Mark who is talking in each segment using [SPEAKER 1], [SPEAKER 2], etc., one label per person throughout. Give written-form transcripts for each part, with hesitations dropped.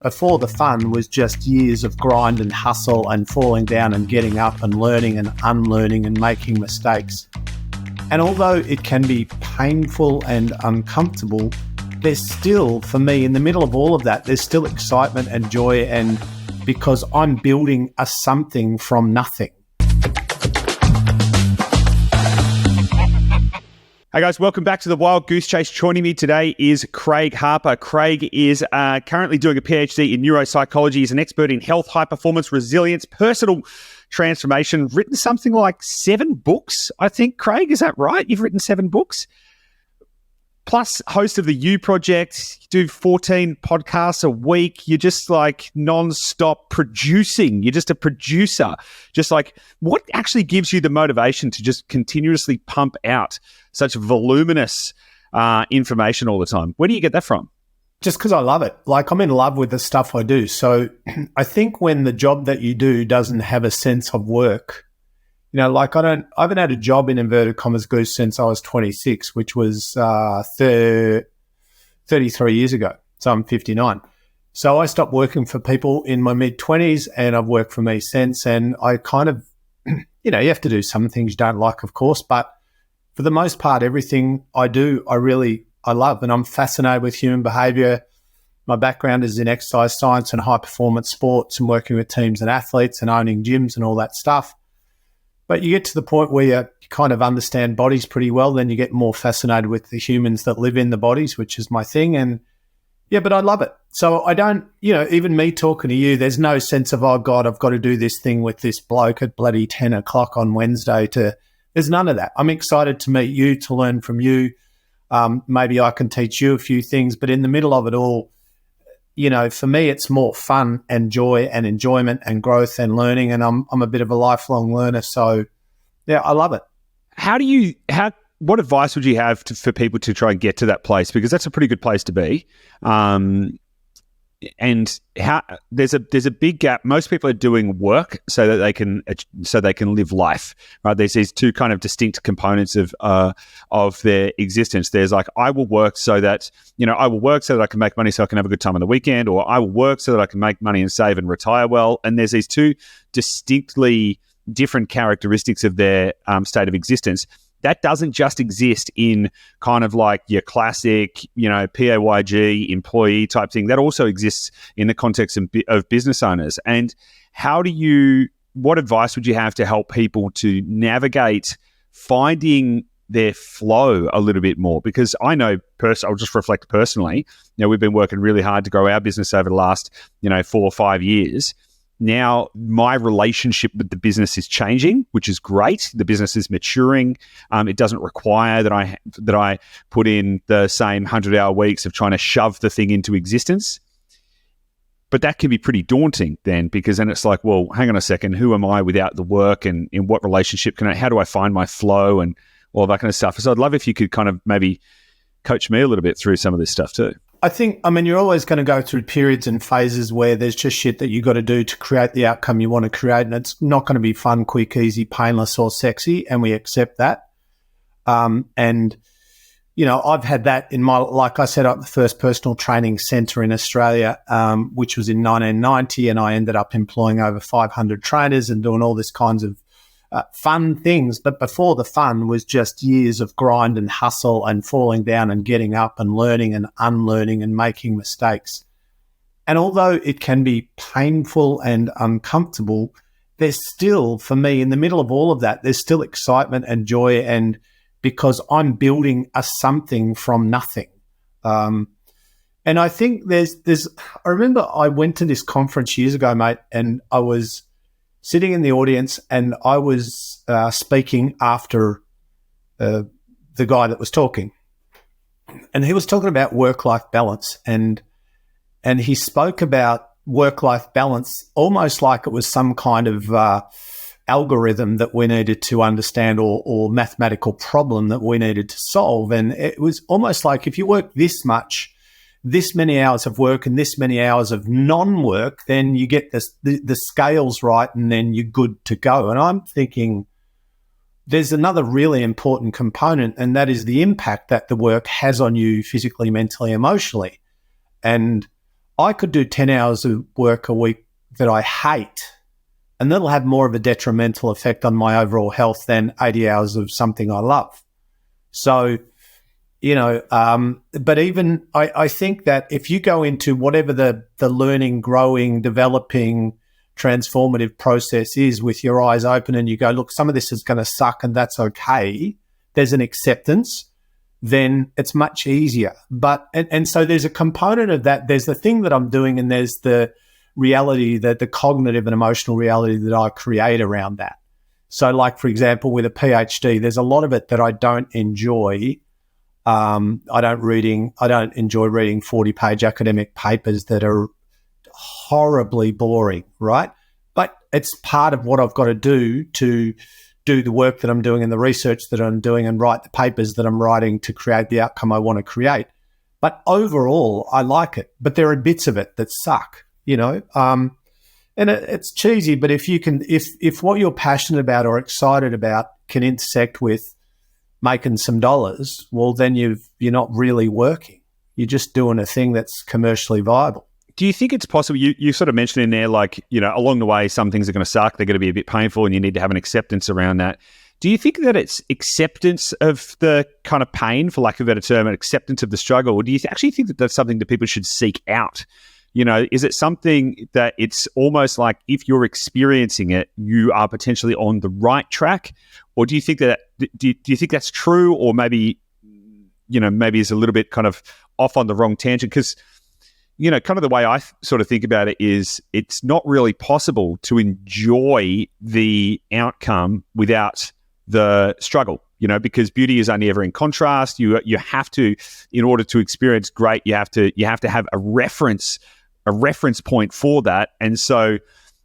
[SPEAKER 1] Before the fun was just years of grind and hustle and falling down and getting up and learning and unlearning and making mistakes. And although it can be painful and uncomfortable, there's still, for me, in the middle of all of that, there's still excitement and joy, and because I'm building a something from nothing.
[SPEAKER 2] Hey guys, welcome back to the Wild Goose Chase. Joining me today is Craig Harper. Craig is currently doing a PhD in neuropsychology. He's an expert in health, high performance, resilience, personal transformation. Written something like 7 books, I think. Craig, is that right? You've written 7 books? Plus host of the U Project. You do 14 podcasts a week. You're just like non-stop producing. You're just a producer. Just like, what actually gives you the motivation to just continuously pump out such voluminous information all the time? Where do you get that from?
[SPEAKER 1] Just because I love it. Like, I'm in love with the stuff I do. So I think when the job that you do doesn't have a sense of work, you know, like I haven't had a job in inverted commas, Goose, since I was 26, which was 33 years ago. So I'm 59. So I stopped working for people in my mid-20s, and I've worked for me since. And I kind of, you know, you have to do some things you don't like, of course, but for the most part, everything I do, I love, and I'm fascinated with human behavior. My background is in exercise science and high performance sports and working with teams and athletes and owning gyms and all that stuff. But you get to the point where you kind of understand bodies pretty well, then you get more fascinated with the humans that live in the bodies, which is my thing. And yeah, but I love it. So I don't, you know, even me talking to you, there's no sense of, oh God, I've got to do this thing with this bloke at bloody 10 o'clock on Wednesday there's none of that. I'm excited to meet you, to learn from you. Maybe I can teach you a few things, but in the middle of it all, you know, for me, it's more fun and joy and enjoyment and growth and learning. And I'm a bit of a lifelong learner. So yeah, I love it.
[SPEAKER 2] What advice would you have for people to try and get to that place? Because that's a pretty good place to be. And there's a big gap. Most people are doing work so that they can live life. Right? There's these two kind of distinct components of their existence. There's like, I will work so that I can make money so I can have a good time on the weekend, or I will work so that I can make money and save and retire well. And there's these two distinctly different characteristics of their state of existence. That doesn't just exist in kind of like your classic, you know, PAYG employee type thing. That also exists in the context of business owners. And what advice would you have to help people to navigate finding their flow a little bit more? Because I know, I'll just reflect personally, you know, we've been working really hard to grow our business over the last, 4 or 5 years. Now, my relationship with the business is changing, which is great. The business is maturing. It doesn't require that I put in the same 100-hour weeks of trying to shove the thing into existence. But that can be pretty daunting then, because then it's like, well, hang on a second, who am I without the work, and in what relationship how do I find my flow and all that kind of stuff? So I'd love if you could kind of maybe coach me a little bit through some of this stuff too.
[SPEAKER 1] You're always going to go through periods and phases where there's just shit that you got to do to create the outcome you want to create. And it's not going to be fun, quick, easy, painless, or sexy. And we accept that. And, you know, I've had that in like I set up the first personal training center in Australia, which was in 1990. And I ended up employing over 500 trainers and doing all this kinds of fun things. But before the fun was just years of grind and hustle and falling down and getting up and learning and unlearning and making mistakes. And although it can be painful and uncomfortable, there's still, for me, in the middle of all of that, there's still excitement and joy, and because I'm building a something from nothing. And I think I remember I went to this conference years ago, mate, and I was sitting in the audience, and I was speaking after the guy that was talking, and he was talking about work-life balance, and he spoke about work-life balance almost like it was some kind of algorithm that we needed to understand, or mathematical problem that we needed to solve. And it was almost like, if you work this much, this many hours of work and this many hours of non-work, then you get the scales right, and then you're good to go. And I'm thinking there's another really important component, and that is the impact that the work has on you physically, mentally, emotionally. And I could do 10 hours of work a week that I hate, and that'll have more of a detrimental effect on my overall health than 80 hours of something I love. So, but even I think that if you go into whatever the learning, growing, developing, transformative process is with your eyes open and you go, look, some of this is going to suck and that's okay, there's an acceptance, then it's much easier. But, and so there's a component of that. There's the thing that I'm doing and there's the reality, that the cognitive and emotional reality that I create around that. So like, for example, with a PhD, there's a lot of it that I don't enjoy. I don't enjoy reading 40-page academic papers that are horribly boring, right? But it's part of what I've got to do the work that I'm doing and the research that I'm doing and write the papers that I'm writing to create the outcome I want to create. But overall, I like it. But there are bits of it that suck, and it's cheesy, but if what you're passionate about or excited about can intersect with making some dollars, well, then you're not really working. You're just doing a thing that's commercially viable.
[SPEAKER 2] Do you think it's possible, you sort of mentioned in there, like, along the way, some things are going to suck, they're going to be a bit painful, and you need to have an acceptance around that. Do you think that it's acceptance of the kind of pain, for lack of a better term, and acceptance of the struggle, or do you actually think that that's something that people should seek out? Is it something that it's almost like if you're experiencing it, you are potentially on the right track? Or do you think that, do you think that's true? Or maybe it's a little bit kind of off on the wrong tangent? Because, kind of the way I sort of think about it is it's not really possible to enjoy the outcome without the struggle, because beauty is only ever in contrast. You have to, in order to experience great, you have to have a reference point for that. And so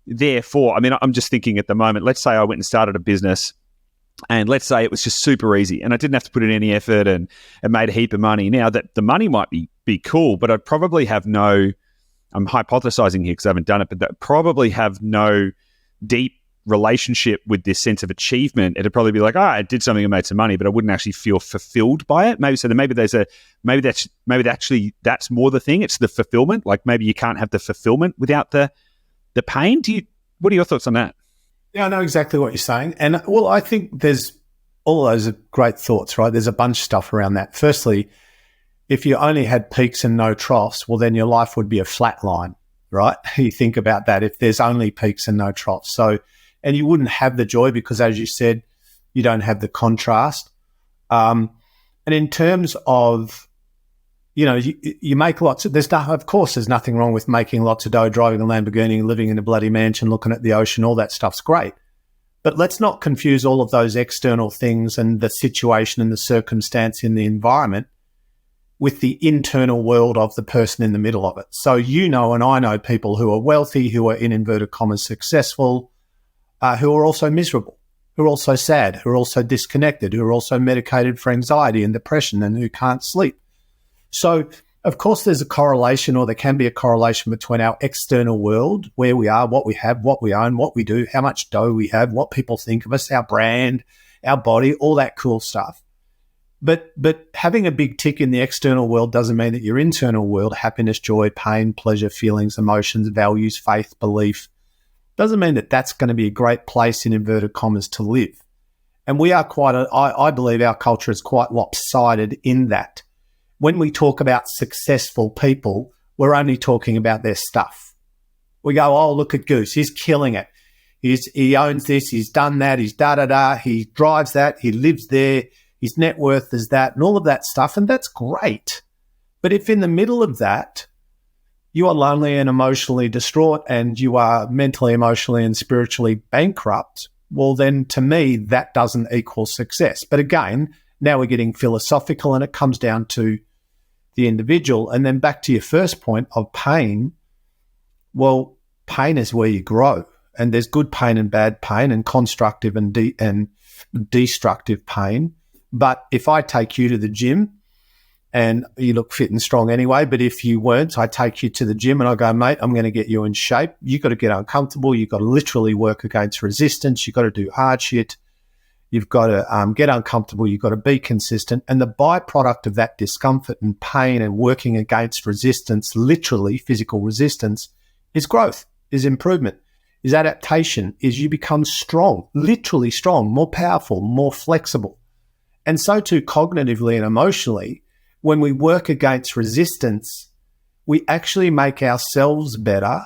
[SPEAKER 2] therefore, I'm just thinking at the moment, let's say I went and started a business and let's say it was just super easy and I didn't have to put in any effort and made a heap of money. Now that the money might be cool, but I'd probably have I'm hypothesizing here because I haven't done it, but that probably have no deep relationship with this sense of achievement. It'd probably be like, I did something and made some money, but I wouldn't actually feel fulfilled by it. That's more the thing. It's the fulfillment. Like maybe you can't have the fulfillment without the pain. What are your thoughts on that?
[SPEAKER 1] Yeah, I know exactly what you're saying. And well, I think there's all those are great thoughts, right? There's a bunch of stuff around that. Firstly, if you only had peaks and no troughs, well, then your life would be a flat line, right? You think about that if there's only peaks and no troughs. So, and you wouldn't have the joy because, as you said, you don't have the contrast. And in terms of, you make lots of, of course, there's nothing wrong with making lots of dough, driving a Lamborghini, living in a bloody mansion, looking at the ocean, all that stuff's great. But let's not confuse all of those external things and the situation and the circumstance in the environment with the internal world of the person in the middle of it. So and I know people who are wealthy, who are in inverted commas successful, who are also miserable, who are also sad, who are also disconnected, who are also medicated for anxiety and depression and who can't sleep. So, of course, there's a correlation, or there can be a correlation between our external world, where we are, what we have, what we own, what we do, how much dough we have, what people think of us, our brand, our body, all that cool stuff. But having a big tick in the external world doesn't mean that your internal world, happiness, joy, pain, pleasure, feelings, emotions, values, faith, belief, doesn't mean that that's going to be a great place in inverted commas to live. And we are I believe our culture is quite lopsided in that. When we talk about successful people, we're only talking about their stuff. We go, oh, look at Goose. He's killing it. He owns this. He's done that. He's da-da-da. He drives that. He lives there. His net worth is that and all of that stuff. And that's great. But if in the middle of that, you are lonely and emotionally distraught and you are mentally, emotionally and spiritually bankrupt, well, then to me, that doesn't equal success. But again, now we're getting philosophical and it comes down to the individual. And then back to your first point of pain. Well, pain is where you grow, and there's good pain and bad pain and constructive and destructive pain. But if I take you to the gym and you look fit and strong anyway, but if you weren't, I take you to the gym and I go, mate, I'm going to get you in shape. You've got to get uncomfortable. You've got to literally work against resistance. You've got to do hard shit. You've got to get uncomfortable. You've got to be consistent. And the byproduct of that discomfort and pain and working against resistance, literally physical resistance, is growth, is improvement, is adaptation, is you become strong, literally strong, more powerful, more flexible. And so too cognitively and emotionally, when we work against resistance, we actually make ourselves better,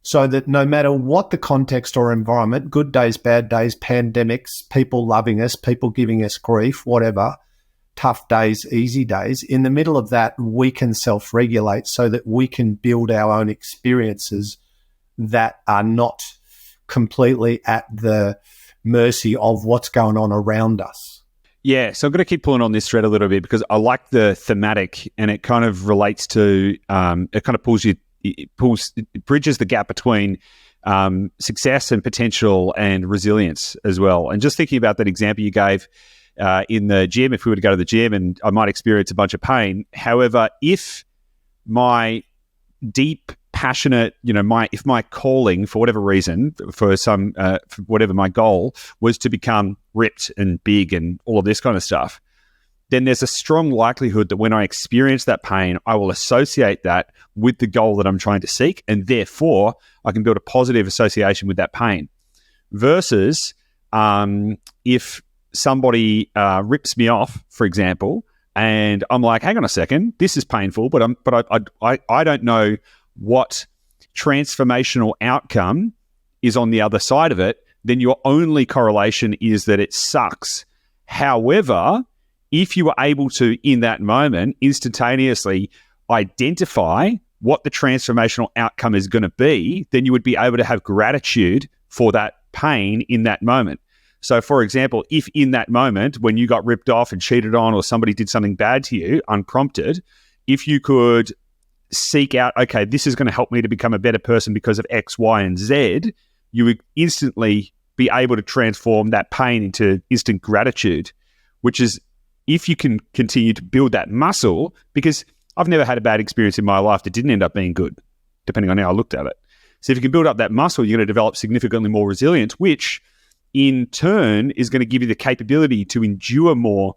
[SPEAKER 1] so that no matter what the context or environment, good days, bad days, pandemics, people loving us, people giving us grief, whatever, tough days, easy days, in the middle of that, we can self-regulate so that we can build our own experiences that are not completely at the mercy of what's going on around us.
[SPEAKER 2] Yeah, so I'm going to keep pulling on this thread a little bit because I like the thematic, and it kind of relates to, it kind of it bridges the gap between success and potential and resilience as well. And just thinking about that example you gave in the gym, if we were to go to the gym and I might experience a bunch of pain. However, if my deep, passionate, if my calling for whatever reason, for whatever my goal was to become ripped and big and all of this kind of stuff, then there's a strong likelihood that when I experience that pain, I will associate that with the goal that I'm trying to seek, and therefore I can build a positive association with that pain. Versus if somebody rips me off, for example, and I'm like, hang on a second, this is painful, but I don't know what transformational outcome is on the other side of it, then your only correlation is that it sucks. However, if you were able to, in that moment, instantaneously identify what the transformational outcome is going to be, then you would be able to have gratitude for that pain in that moment. So, for example, if in that moment when you got ripped off and cheated on, or somebody did something bad to you, unprompted, if you could seek out, okay, this is going to help me to become a better person because of X, Y, and Z, you would instantly be able to transform that pain into instant gratitude, which is, if you can continue to build that muscle, because I've never had a bad experience in my life that didn't end up being good, depending on how I looked at it. So if you can build up that muscle, you're going to develop significantly more resilience, which in turn is going to give you the capability to endure more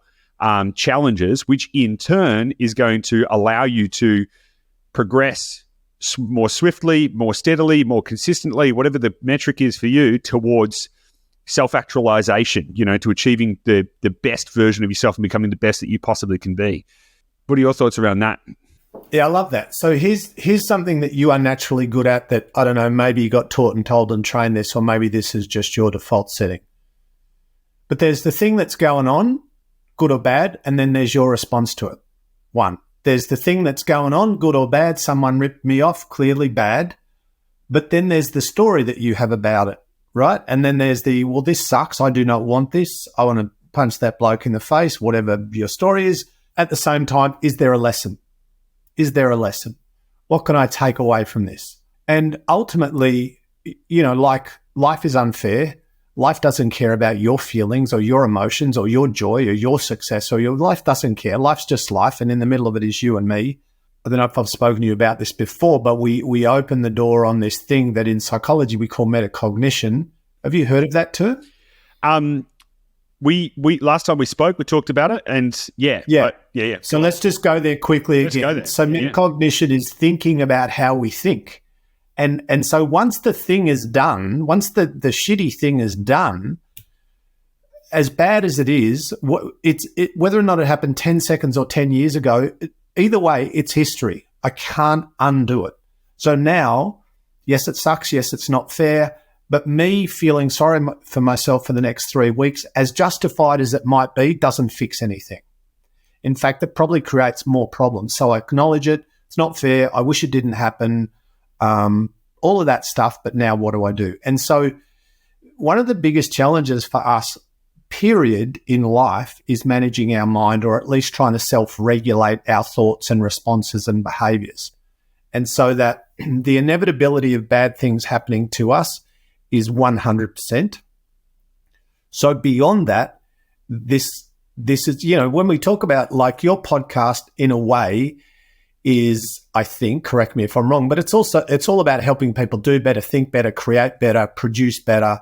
[SPEAKER 2] challenges, which in turn is going to allow you to progress more swiftly, more steadily, more consistently, whatever the metric is for you, towards self-actualization, to achieving the best version of yourself and becoming the best that you possibly can be. What are your thoughts around that?
[SPEAKER 1] Yeah, I love that. So here's something that you are naturally good at that, I don't know, maybe you got taught and told and trained this, or maybe this is just your default setting. But there's the thing that's going on, good or bad, and then there's your response to it. One, there's the thing that's going on, good or bad, someone ripped me off, clearly bad. But then there's the story that you have about it, right? And then there's well, this sucks. I do not want this. I want to punch that bloke in the face, whatever your story is. At the same time, is there a lesson? Is there a lesson? What can I take away from this? And ultimately, like, life is unfair. Life doesn't care about your feelings or your emotions or your joy or your success, or your life doesn't care. Life's just life. And in the middle of it is you and me. I don't know if I've spoken to you about this before, but we open the door on this thing that in psychology we call metacognition. Have you heard of that term?
[SPEAKER 2] We last time we spoke, we talked about it, and yeah.
[SPEAKER 1] So let's just go there quickly again. So metacognition is thinking about how we think, and so once the thing is done, once the shitty thing is done, as bad as it is, whether or not it happened 10 seconds or 10 years ago, either way, it's history. I can't undo it. So now, yes, it sucks. Yes, it's not fair. But me feeling sorry for myself for the next 3 weeks, as justified as it might be, doesn't fix anything. In fact, it probably creates more problems. So I acknowledge it. It's not fair. I wish it didn't happen. All of that stuff. But now what do I do? And so one of the biggest challenges for us, period, in life is managing our mind, or at least trying to self-regulate our thoughts and responses and behaviors. And so that the inevitability of bad things happening to us is 100%. So beyond that, this is, when we talk about, like, your podcast in a way is, I think, correct me if I'm wrong, but it's all about helping people do better, think better, create better, produce better,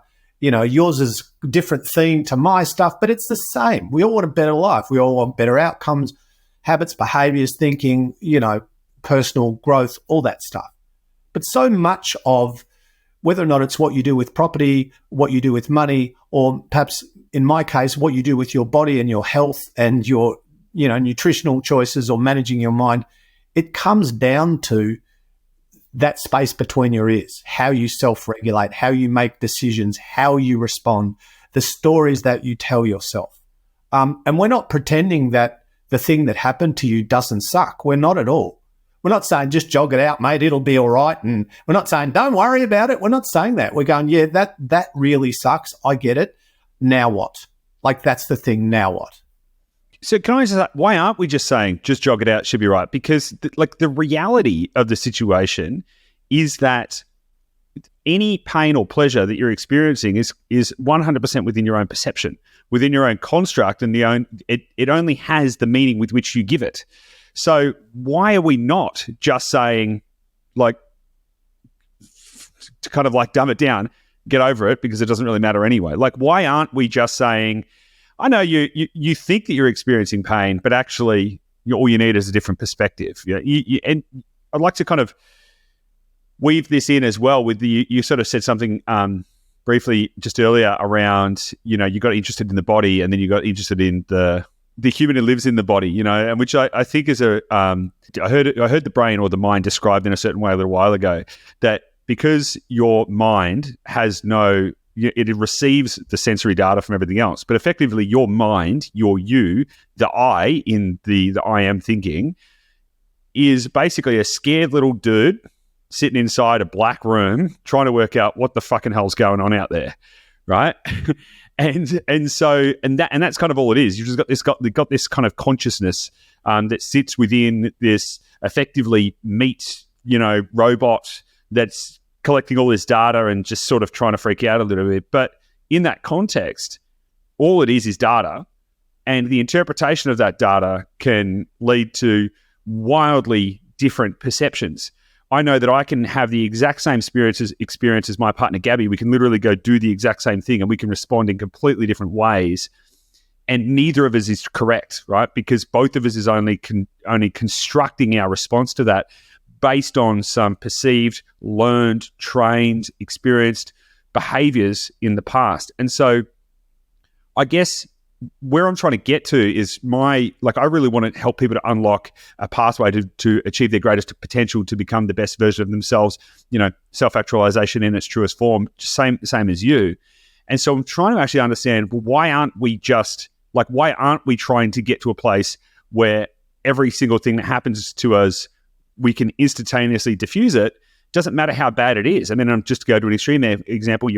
[SPEAKER 1] yours is a different theme to my stuff, but it's the same. We all want a better life. We all want better outcomes, habits, behaviors, thinking, personal growth, all that stuff. But so much of whether or not it's what you do with property, what you do with money, or perhaps in my case, what you do with your body and your health and your, nutritional choices or managing your mind, it comes down to that space between your ears, how you self-regulate, how you make decisions, how you respond, the stories that you tell yourself. And we're not pretending that the thing that happened to you doesn't suck. We're not at all. We're not saying just jog it out, mate, it'll be all right. And we're not saying don't worry about it. We're not saying that. We're going, yeah, that really sucks. I get it. Now what? Like, that's the thing. Now what?
[SPEAKER 2] So can I just, why aren't we just saying just jog it out, should be right? Because the reality of the situation is that any pain or pleasure that you're experiencing is 100% within your own perception, within your own construct, and it only has the meaning with which you give it. So why are we not just saying, to kind of dumb it down, get over it because it doesn't really matter anyway? Why aren't we just saying, I know you think that you're experiencing pain, but actually all you need is a different perspective. And I'd like to kind of weave this in as well with you sort of said something briefly just earlier around, you got interested in the body and then you got interested in the human who lives in the body, and which I think is I heard the brain or the mind described in a certain way a little while ago, that because your mind has it receives the sensory data from everything else, but effectively your mind, the I in the I am thinking, is basically a scared little dude sitting inside a black room trying to work out what the fucking hell's going on out there, right? And that's kind of all it is. You've just got this kind of consciousness that sits within this effectively meat, robot that's collecting all this data and just sort of trying to freak out a little bit. But in that context, all it is data, and the interpretation of that data can lead to wildly different perceptions. I know that I can have the exact same experience as my partner Gabby. We can literally go do the exact same thing and we can respond in completely different ways. And neither of us is correct, right? Because both of us is only constructing our response to that based on some perceived, learned, trained, experienced behaviors in the past. And so I guess where I'm trying to get to is I really want to help people to unlock a pathway to achieve their greatest potential, to become the best version of themselves, self-actualization in its truest form, same as you. And so I'm trying to actually understand, well, why aren't we trying to get to a place where every single thing that happens to us, we can instantaneously diffuse it? Doesn't matter how bad it is. I mean, I'm just to go to an extreme example,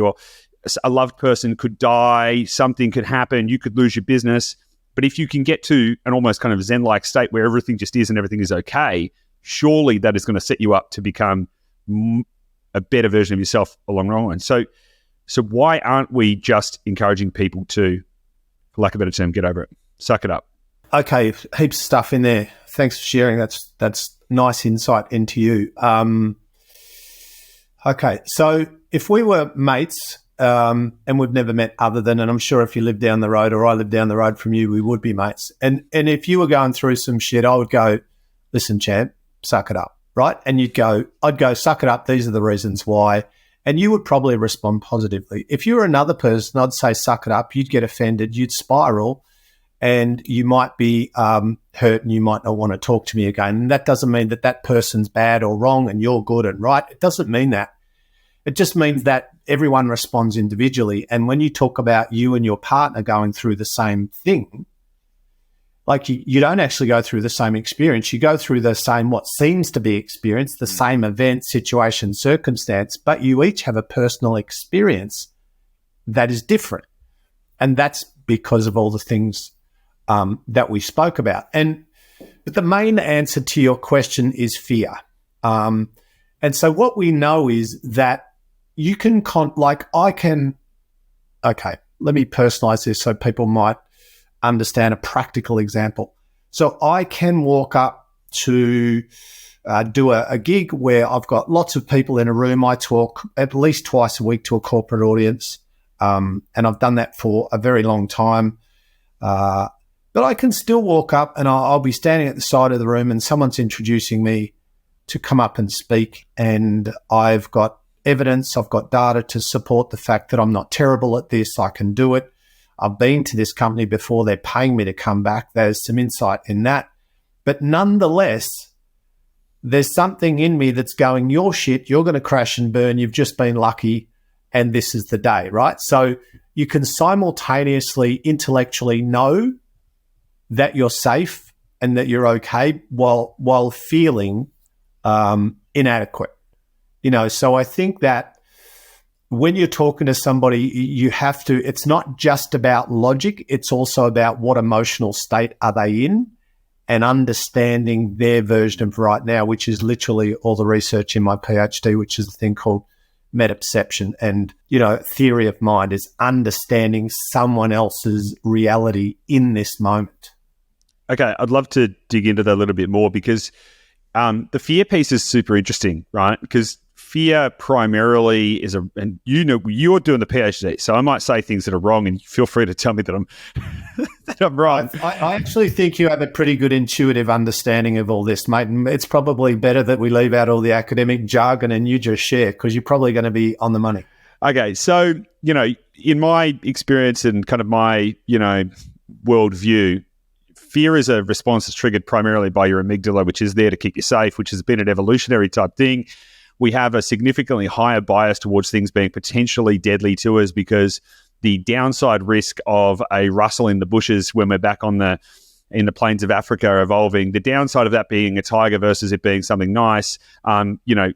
[SPEAKER 2] a loved person could die, something could happen, you could lose your business. But if you can get to an almost kind of Zen-like state where everything just is and everything is okay, surely that is going to set you up to become a better version of yourself along the line. So why aren't we just encouraging people to, for lack of a better term, get over it, suck it up?
[SPEAKER 1] Okay, heaps of stuff in there. Thanks for sharing. That's nice insight into you. Okay, so if we were mates, and we've never met other than, and I'm sure if you live down the road or I live down the road from you, we would be mates. And if you were going through some shit, I would go, listen, champ, suck it up, right? And I'd go, suck it up. These are the reasons why. And you would probably respond positively. If you were another person, I'd say, suck it up. You'd get offended. You'd spiral and you might be hurt and you might not want to talk to me again. And that doesn't mean that person's bad or wrong and you're good and right. It doesn't mean that. It just means that everyone responds individually. And when you talk about you and your partner going through the same thing, like you don't actually go through the same experience. You go through the same, what seems to be experience, the same event, situation, circumstance, but you each have a personal experience that is different. And that's because of all the things that we spoke about. But the main answer to your question is fear. And so what we know is that you can, let me personalize this so people might understand a practical example. So I can walk up to do a gig where I've got lots of people in a room. I talk at least twice a week to a corporate audience. And I've done that for a very long time. But I can still walk up and I'll be standing at the side of the room and someone's introducing me to come up and speak, and I've got evidence, I've got data to support the fact that I'm not terrible at this, I can do it. I've been to this company before, they're paying me to come back. There's some insight in that. But nonetheless, there's something in me that's going, you're shit, you're going to crash and burn, you've just been lucky, and this is the day, right? So you can simultaneously intellectually know that you're safe and that you're okay while feeling inadequate. So I think that when you're talking to somebody, you have to, it's not just about logic, it's also about what emotional state are they in and understanding their version of right now, which is literally all the research in my PhD, which is a thing called metaperception. And, theory of mind is understanding someone else's reality in this moment.
[SPEAKER 2] Okay, I'd love to dig into that a little bit more because the fear piece is super interesting, right? Because fear primarily is and you're doing the PhD, so I might say things that are wrong, and feel free to tell me that I'm that I'm right.
[SPEAKER 1] I actually think you have a pretty good intuitive understanding of all this, mate. And it's probably better that we leave out all the academic jargon and you just share, because you're probably going to be on the money.
[SPEAKER 2] Okay, so in my experience and kind of my worldview, fear is a response that's triggered primarily by your amygdala, which is there to keep you safe, which has been an evolutionary type thing. We have a significantly higher bias towards things being potentially deadly to us because the downside risk of a rustle in the bushes when we're back in the plains of Africa evolving, the downside of that being a tiger versus it being something nice,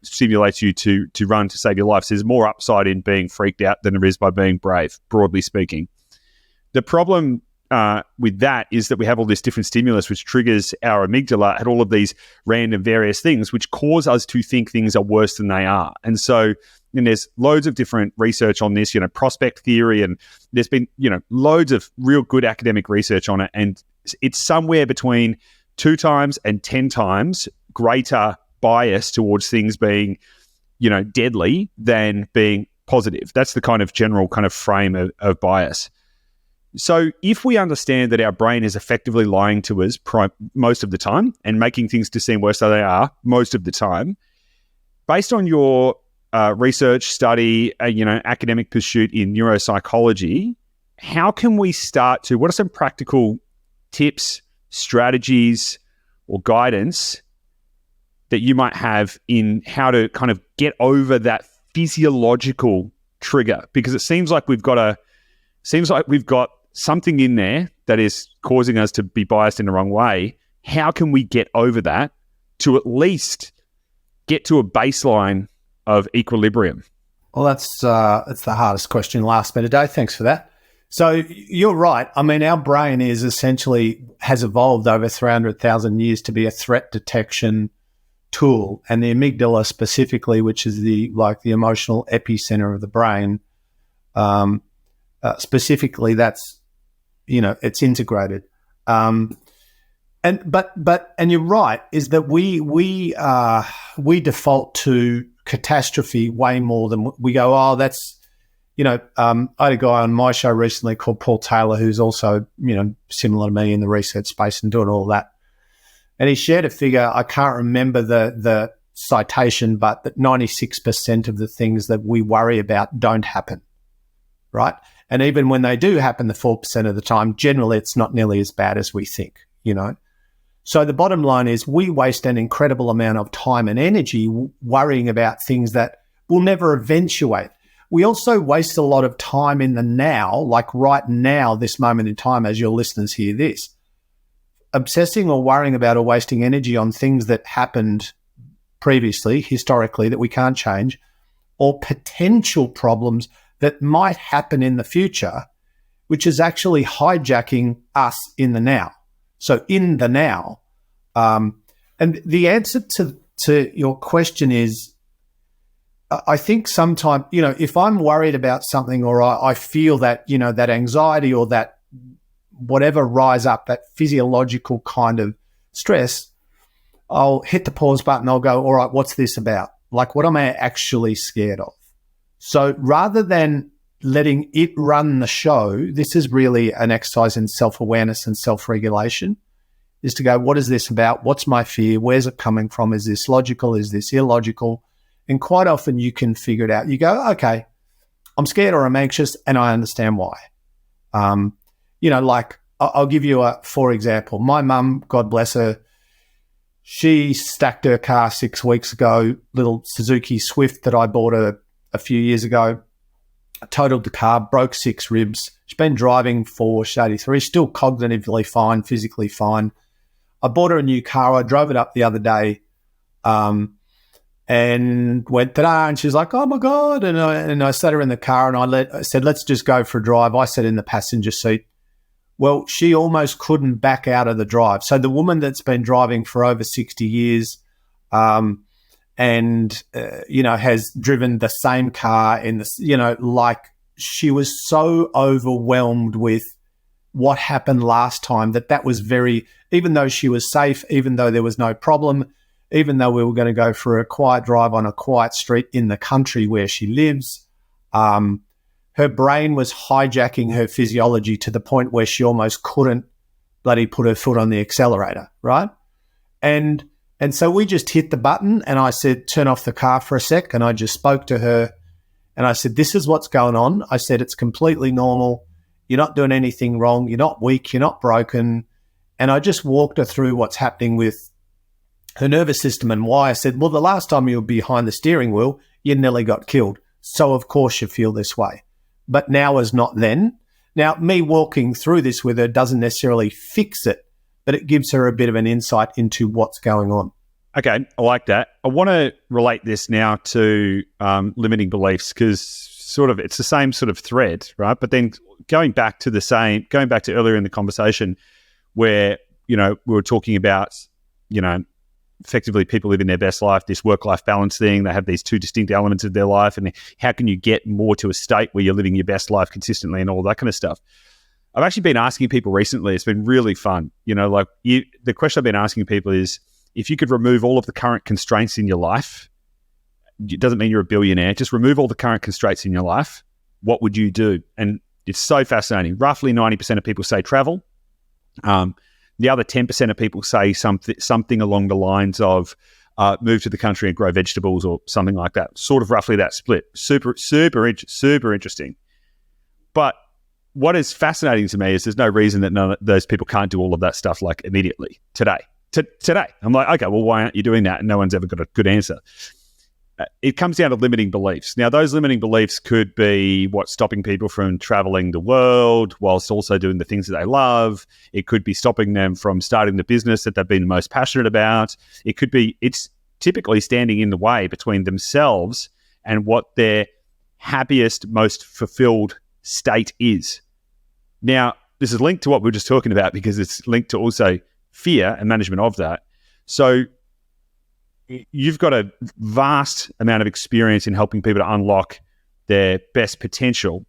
[SPEAKER 2] stimulates you to run to save your life. So there's more upside in being freaked out than there is by being brave, broadly speaking. The problem with that is that we have all this different stimulus which triggers our amygdala at all of these random various things which cause us to think things are worse than they are. And so there's loads of different research on this, prospect theory, and there's been, loads of real good academic research on it. And it's somewhere between 2 times and 10 times greater bias towards things being, deadly than being positive. That's the kind of general kind of frame of bias. So if we understand that our brain is effectively lying to us most of the time and making things to seem worse than they are most of the time, based on your research, study, academic pursuit in neuropsychology, how can we what are some practical tips, strategies, or guidance that you might have in how to kind of get over that physiological trigger? Because it seems like we've got something in there that is causing us to be biased in the wrong way. How can we get over that to at least get to a baseline of equilibrium?
[SPEAKER 1] Well, it's the hardest question last minute today. Thanks for that. So you're right. I mean, our brain has evolved over 300,000 years to be a threat detection tool, and the amygdala specifically, which is the emotional epicenter of the brain, specifically, that's it's integrated. And you're right, is that we default to catastrophe way more than we go, oh, that's, I had a guy on my show recently called Paul Taylor, who's also, similar to me in the research space and doing all that. And he shared a figure, I can't remember the citation, but that 96% of the things that we worry about don't happen, right? And even when they do happen, the 4% of the time, generally it's not nearly as bad as we think, So the bottom line is we waste an incredible amount of time and energy worrying about things that will never eventuate. We also waste a lot of time in the now, like right now, this moment in time, as your listeners hear this, obsessing or worrying about or wasting energy on things that happened previously, historically, that we can't change, or potential problems that might happen in the future, which is actually hijacking us in the now. So in the now. And the answer to your question is, I think sometimes, if I'm worried about something or I feel that, that anxiety or that whatever rise up, that physiological kind of stress, I'll hit the pause button. I'll go, all right, what's this about? Like, what am I actually scared of? So rather than letting it run the show, this is really an exercise in self-awareness and self-regulation, is to go, what is this about? What's my fear? Where's it coming from? Is this logical? Is this illogical? And quite often you can figure it out. You go, okay, I'm scared or I'm anxious and I understand why. Like I'll give you for example, my mum, God bless her, she stacked her car 6 weeks ago, little Suzuki Swift that I bought her a few years ago. I totaled the car, broke 6 ribs. She's been driving for 83, still cognitively fine, physically fine. I bought her a new car. I drove it up the other day and went ta-da, and she's like, oh, my God. And I sat her in the car and I said, let's just go for a drive. I sat in the passenger seat. Well, she almost couldn't back out of the drive. So the woman that's been driving for over 60 years has driven the same car in the, like she was so overwhelmed with what happened last time that was very, even though she was safe, even though there was no problem, even though we were going to go for a quiet drive on a quiet street in the country where she lives, her brain was hijacking her physiology to the point where she almost couldn't bloody put her foot on the accelerator, right? And so we just hit the button and I said, turn off the car for a sec. And I just spoke to her and I said, this is what's going on. I said, it's completely normal. You're not doing anything wrong. You're not weak. You're not broken. And I just walked her through what's happening with her nervous system and why. I said, well, the last time you were behind the steering wheel, you nearly got killed. So of course you feel this way. But now is not then. Now, me walking through this with her doesn't necessarily fix it, but it gives her a bit of an insight into what's going on.
[SPEAKER 2] Okay, I like that. I want to relate this now to limiting beliefs because sort of it's the same sort of thread, right? But then going back to earlier in the conversation where, we were talking about, effectively people living their best life, this work-life balance thing, they have these two distinct elements of their life, and how can you get more to a state where you're living your best life consistently and all that kind of stuff. I've actually been asking people recently, it's been really fun, the question I've been asking people is, if you could remove all of the current constraints in your life, it doesn't mean you're a billionaire, just remove all the current constraints in your life, what would you do? And it's so fascinating. Roughly 90% of people say travel. The other 10% of people say something along the lines of move to the country and grow vegetables or something like that. Sort of roughly that split. Super interesting. But what is fascinating to me is there's no reason that none of those people can't do all of that stuff like immediately today. Today, I'm like, okay, well, why aren't you doing that? And no one's ever got a good answer. It comes down to limiting beliefs. Now, those limiting beliefs could be what's stopping people from traveling the world whilst also doing the things that they love. It could be stopping them from starting the business that they've been most passionate about. It's typically standing in the way between themselves and what their happiest, most fulfilled state is. Now, this is linked to what we were just talking about because it's linked to also fear and management of that. So you've got a vast amount of experience in helping people to unlock their best potential.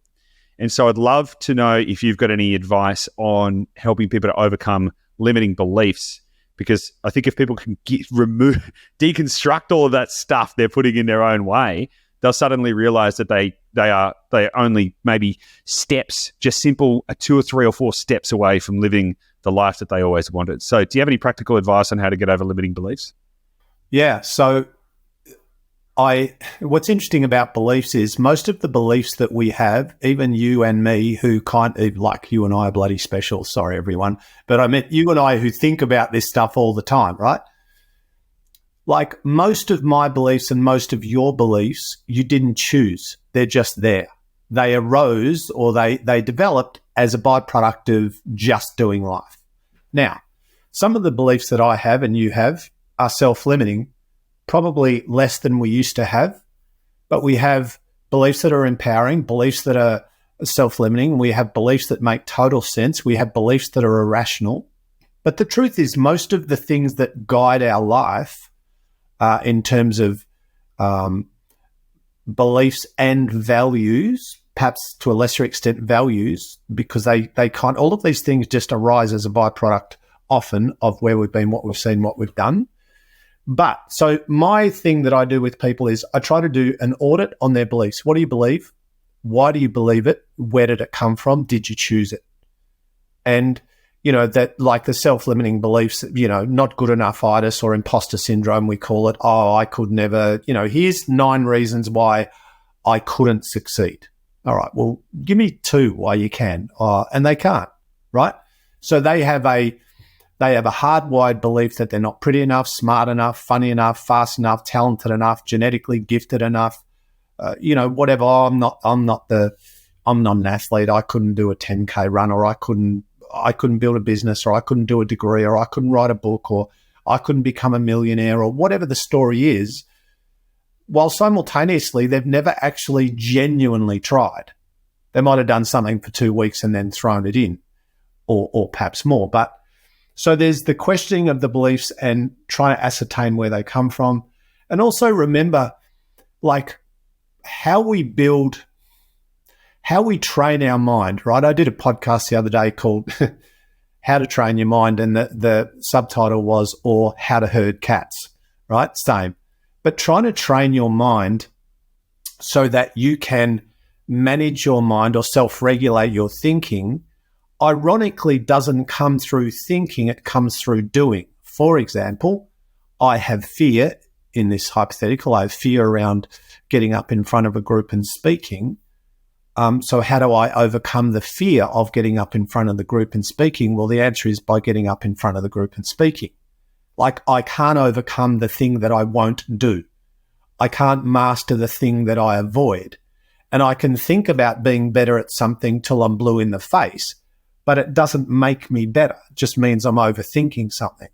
[SPEAKER 2] And so I'd love to know if you've got any advice on helping people to overcome limiting beliefs, because I think if people can deconstruct all of that stuff they're putting in their own way, they'll suddenly realize that they are only maybe steps, just simple 2 or 3 or 4 steps away from living the life that they always wanted. So do you have any practical advice on how to get over limiting beliefs?
[SPEAKER 1] Yeah. So what's interesting about beliefs is most of the beliefs that we have, even you and me who like you and I are bloody special. Sorry, everyone. But I meant you and I who think about this stuff all the time, right? Like most of my beliefs and most of your beliefs, you didn't choose. They're just there. They arose or they developed as a byproduct of just doing life. Now, some of the beliefs that I have and you have are self-limiting, probably less than we used to have, but we have beliefs that are empowering, beliefs that are self-limiting. We have beliefs that make total sense. We have beliefs that are irrational. But the truth is most of the things that guide our life in terms of beliefs and values, perhaps to a lesser extent values, because all of these things just arise as a byproduct often of where we've been, what we've seen, what we've done. But so my thing that I do with people is I try to do an audit on their beliefs. What do you believe? Why do you believe it? Where did it come from? Did you choose it? And, that like the self-limiting beliefs, not good enough-itis or imposter syndrome, we call it. Oh, I could never, here's 9 reasons why I couldn't succeed. All right, well, give me 2 why you can. And they can't, right? So they have a hardwired belief that they're not pretty enough, smart enough, funny enough, fast enough, talented enough, genetically gifted enough, whatever. Oh, I'm not an athlete. I couldn't do a 10K run, or I couldn't build a business, or I couldn't do a degree, or I couldn't write a book, or I couldn't become a millionaire, or whatever the story is, while simultaneously they've never actually genuinely tried. They might have done something for 2 weeks and then thrown it in, or perhaps more. But so there's the questioning of the beliefs and trying to ascertain where they come from. And also remember, like, how we train our mind, right? I did a podcast the other day called How to Train Your Mind, and the subtitle was, or How to Herd Cats, right? Same. But trying to train your mind so that you can manage your mind or self-regulate your thinking, ironically, doesn't come through thinking, it comes through doing. For example, I have fear in this hypothetical. I have fear around getting up in front of a group and speaking. So how do I overcome the fear of getting up in front of the group and speaking? Well, the answer is by getting up in front of the group and speaking. Like, I can't overcome the thing that I won't do. I can't master the thing that I avoid. And I can think about being better at something till I'm blue in the face, but it doesn't make me better. It just means I'm overthinking something.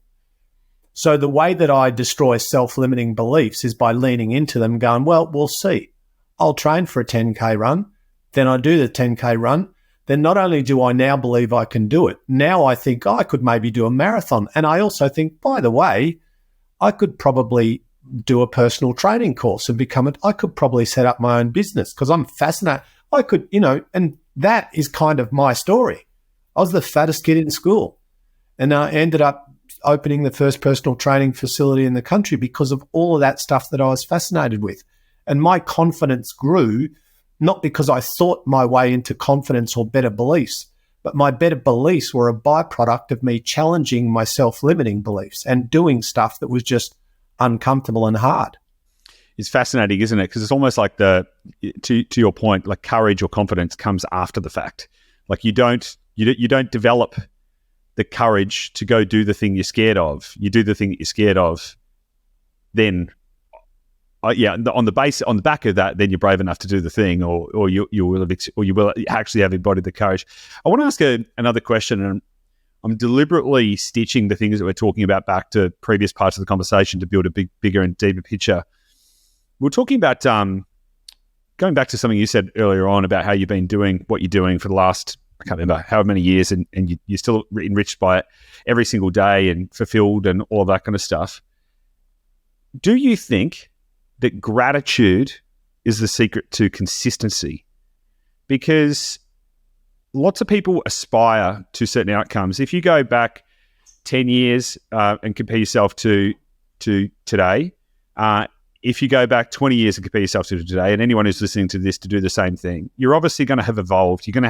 [SPEAKER 1] So the way that I destroy self-limiting beliefs is by leaning into them, going, well, we'll see. I'll train for a 10K run. Then I do the 10K run. Then not only do I now believe I can do it, now I think I could maybe do a marathon. And I also think, by the way, I could probably do a personal training course and I could probably set up my own business because I'm fascinated. I could, and that is kind of my story. I was the fattest kid in school, and I ended up opening the first personal training facility in the country because of all of that stuff that I was fascinated with. And my confidence grew not because I thought my way into confidence or better beliefs, but my better beliefs were a byproduct of me challenging my self-limiting beliefs and doing stuff that was just uncomfortable and hard.
[SPEAKER 2] It's fascinating, isn't it? Because it's almost like to your point, like courage or confidence comes after the fact. Like you don't develop the courage to go do the thing you're scared of. You do the thing that you're scared of, then on the back of that, then you're brave enough to do the thing, or you will actually have embodied the courage. I want to ask another question, and I'm deliberately stitching the things that we're talking about back to previous parts of the conversation to build a bigger and deeper picture. We're talking about going back to something you said earlier on about how you've been doing what you're doing for the last, I can't remember how many years, and you're still enriched by it every single day and fulfilled and all that kind of stuff. Do you think that gratitude is the secret to consistency? Because lots of people aspire to certain outcomes. If you go back 10 years and compare yourself to today, if you go back 20 years and compare yourself to today, and anyone who's listening to this to do the same thing, you're obviously going to have evolved. You're going to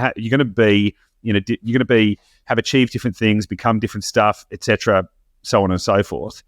[SPEAKER 2] have achieved different things, become different stuff, etc., so on and so forth.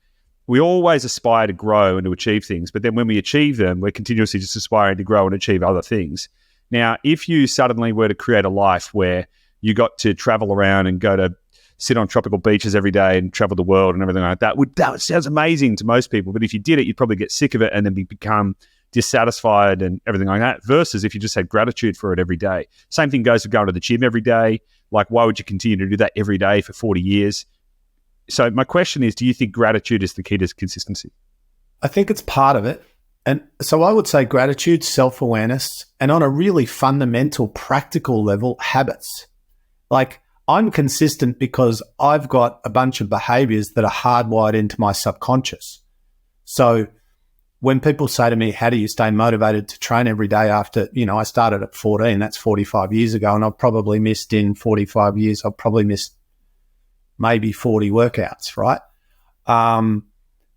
[SPEAKER 2] We always aspire to grow and to achieve things, but then when we achieve them, we're continuously just aspiring to grow and achieve other things. Now, if you suddenly were to create a life where you got to travel around and go to sit on tropical beaches every day and travel the world and everything like that, that sounds amazing to most people. But if you did it, you'd probably get sick of it and then become dissatisfied and everything like that, versus if you just had gratitude for it every day. Same thing goes with going to the gym every day. Like, why would you continue to do that every day for 40 years? So my question is, do you think gratitude is the key to consistency?
[SPEAKER 1] I think it's part of it. And so I would say gratitude, self-awareness, and on a really fundamental, practical level, habits. Like, I'm consistent because I've got a bunch of behaviors that are hardwired into my subconscious. So when people say to me, how do you stay motivated to train every day after, I started at 14, that's 45 years ago, and I've probably missed in 45 years, I've probably missed maybe 40 workouts, right?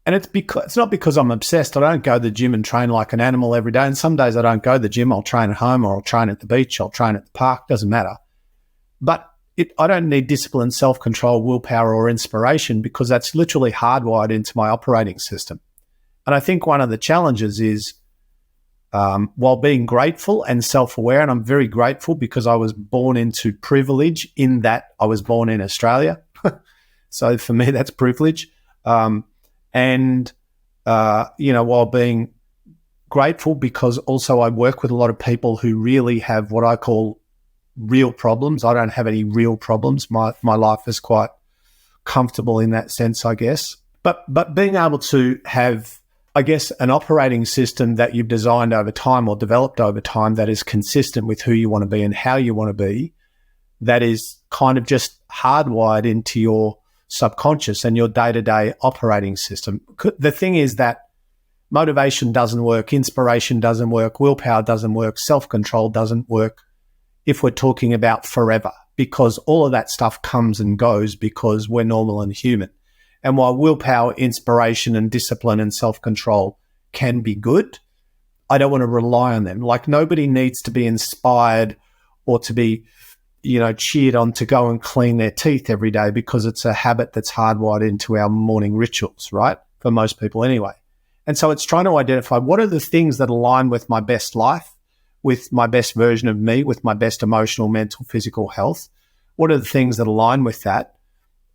[SPEAKER 1] And it's not because I'm obsessed. I don't go to the gym and train like an animal every day. And some days I don't go to the gym. I'll train at home, or I'll train at the beach. I'll train at the park. Doesn't matter. But I don't need discipline, self-control, willpower, or inspiration, because that's literally hardwired into my operating system. And I think one of the challenges is, while being grateful and self-aware, and I'm very grateful because I was born into privilege in that I was born in Australia. So for me, that's privilege. While being grateful because also I work with a lot of people who really have what I call real problems. I don't have any real problems. My life is quite comfortable in that sense, I guess. But being able to have, I guess, an operating system that you've designed over time or developed over time that is consistent with who you want to be and how you want to be, that is kind of just hardwired into your subconscious and your day-to-day operating system. The thing is that motivation doesn't work, inspiration doesn't work, willpower doesn't work, self-control doesn't work if we're talking about forever, because all of that stuff comes and goes because we're normal and human. And while willpower, inspiration, and discipline and self-control can be good, I don't want to rely on them. Like, nobody needs to be inspired or to be, cheered on to go and clean their teeth every day because it's a habit that's hardwired into our morning rituals, right? For most people anyway. And so it's trying to identify what are the things that align with my best life, with my best version of me, with my best emotional, mental, physical health. What are the things that align with that?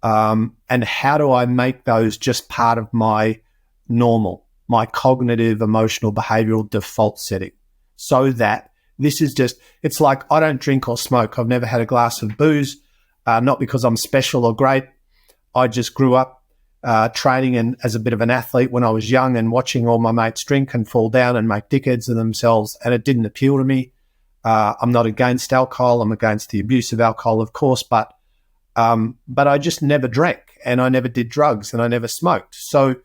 [SPEAKER 1] And how do I make those just part of my normal, my cognitive, emotional, behavioral default setting, so that this is just, it's like I don't drink or smoke. I've never had a glass of booze, not because I'm special or great. I just grew up training and as a bit of an athlete when I was young and watching all my mates drink and fall down and make dickheads of themselves, and it didn't appeal to me. I'm not against alcohol. I'm against the abuse of alcohol, of course, but I just never drank, and I never did drugs, and I never smoked. So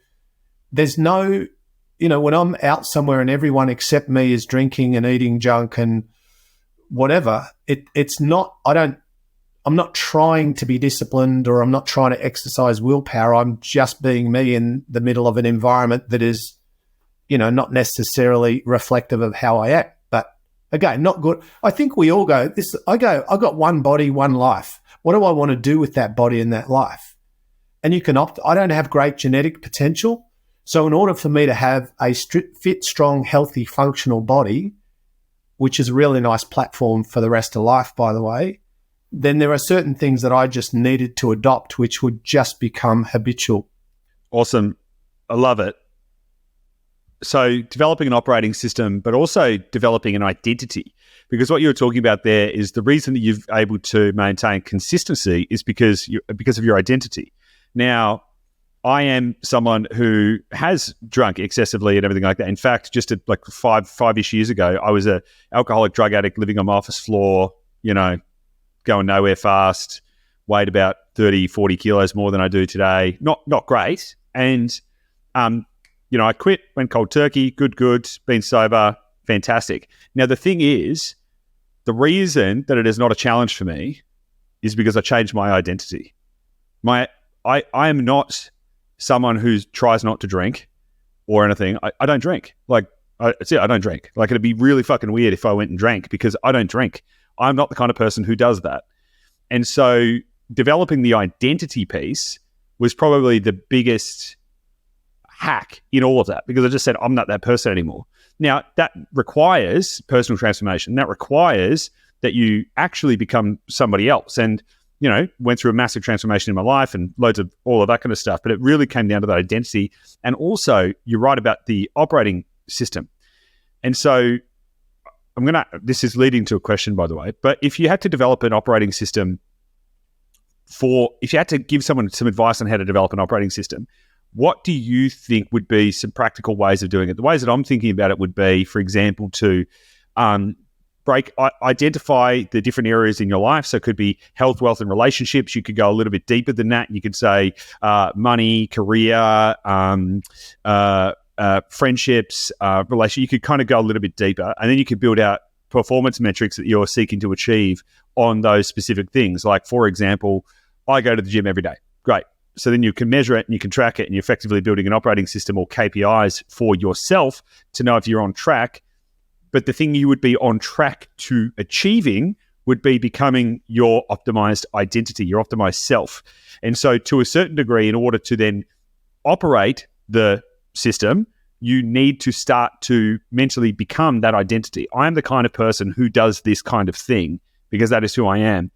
[SPEAKER 1] there's no, when I'm out somewhere and everyone except me is drinking and eating junk and whatever, it's not, I'm not trying to be disciplined, or I'm not trying to exercise willpower. I'm just being me in the middle of an environment that is, not necessarily reflective of how I act. But again, not good. I think we all go, I got one body, one life. What do I want to do with that body and that life? And you can opt. I don't have great genetic potential. So in order for me to have a fit, strong, healthy, functional body, which is a really nice platform for the rest of life, by the way, then there are certain things that I just needed to adopt, which would just become habitual.
[SPEAKER 2] Awesome. I love it. So developing an operating system, but also developing an identity, because what you're talking about there is the reason that you're able to maintain consistency is because of your identity. Now, I am someone who has drunk excessively and everything like that. In fact, just like five-ish years ago, I was a alcoholic drug addict living on my office floor, going nowhere fast, weighed about 30, 40 kilos more than I do today. Not great. And, I quit, went cold turkey, good, been sober, fantastic. Now, the thing is, the reason that it is not a challenge for me is because I changed my identity. I am not someone who tries not to drink or anything. I don't drink. I don't drink. Like, it'd be really fucking weird if I went and drank, because I don't drink. I'm not the kind of person who does that. And so developing the identity piece was probably the biggest hack in all of that, because I just said, I'm not that person anymore. Now, that requires personal transformation. That requires that you actually become somebody else. And, went through a massive transformation in my life and loads of all of that kind of stuff. But it really came down to that identity. And also, you're right about the operating system. And so this is leading to a question, by the way, but if you had to develop an operating system if you had to give someone some advice on how to develop an operating system, what do you think would be some practical ways of doing it? The ways that I'm thinking about it would be, for example, to identify the different areas in your life. So it could be health, wealth, and relationships. You could go a little bit deeper than that. You could say money, career, friendships, relationship. You could kind of go a little bit deeper, and then you could build out performance metrics that you're seeking to achieve on those specific things. Like, for example, I go to the gym every day. Great. So then you can measure it and you can track it, and you're effectively building an operating system or KPIs for yourself to know if you're on track. But the thing you would be on track to achieving would be becoming your optimized identity, your optimized self. And so to a certain degree, in order to then operate the system, you need to start to mentally become that identity. I am the kind of person who does this kind of thing because that is who I am.